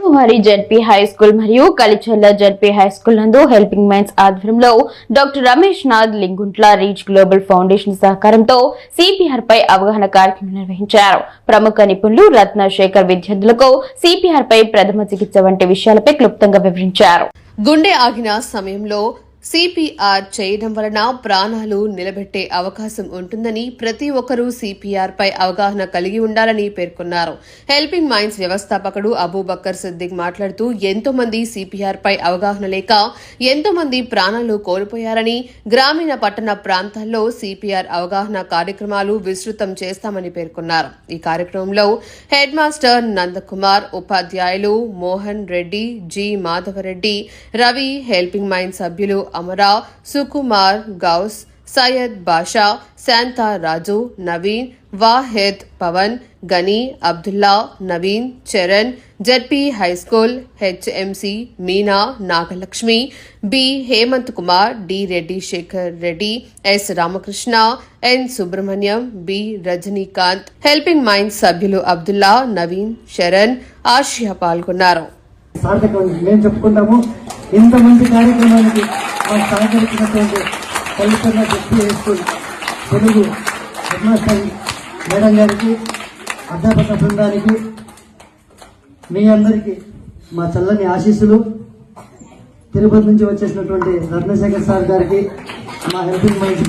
సోమవారి ZP high school మరియు Kalichella ZP high school నందు Helping Minds ఆధ్వర్యంలో doctor Ramesh Nath Lingunthla Reach Global Foundation సహకారంతో సిపిఆర్ పై అవగాహన కార్యక్రమం నిర్వహించారు. ప్రముఖ నిపుణులు రత్నశేఖర్ విద్యార్థులకు సిపిఆర్ పై ప్రథమ చికిత్స వంటి విషయాలపై క్లుప్తంగా వివరించారు. గుండె ఆగిన సమయంలో సిపిఆర్ చేయడం వలన ప్రాణాలు నిలబెట్టే అవకాశం ఉంటుందని ప్రతి ఒక్కరూ సిపిఆర్ పై అవగాహన కలిగి ఉండాలని పేర్కొన్నారు. హెల్పింగ్ మైండ్స్ వ్యవస్థాపకుడు అబూబక్కర్ సిద్దిక్ మాట్లాడుతూ ఎంతో మంది సిపిఆర్ పై అవగాహన లేక ఎంతో మంది ప్రాణాలు కోల్పోయారని, గ్రామీణ పట్టణ ప్రాంతాల్లో సిపిఆర్ అవగాహన కార్యక్రమాలు విస్తృతం చేస్తామని పేర్కొన్నారు. ఈ కార్యక్రమంలో హెడ్ మాస్టర్ నందకుమార్, ఉపాధ్యాయులు Mohan Reddy, G Madhavareddy, Ravi, helping mind సభ్యులు అమరా, సుకుమార్, గౌస్, సయ్యద్ బాషా, శాంతా రాజు, Naveen, Wahed, Pavan, Gani, Abdullah, Naveen, Charan, ZP high school HMC, Meena, Nagalakshmi, B Hemanth Kumar, D Reddy Sekhar Reddy, S Ramakrishna, N Subrahmanyam, B Rajinikanth, Helping mind సభ్యులు అబ్దుల్లా, నవీన్, శరణ్, ఆసియా పాల్గొన్నారు. మేము చెప్పుకుంటాము ఇంత మంచి కార్యక్రమానికి మాకు సహకరించినటువంటి Kalichella ZP high school Telugu head master madam గారికి, అధ్యాపక బృందానికి, మీ అందరికీ మా చల్లని ఆశీస్సులు. తిరుపతి నుంచి వచ్చేసినటువంటి రత్నశేఖర్ సార్ గారికి, మా హెల్పింగ్ మైండ్స్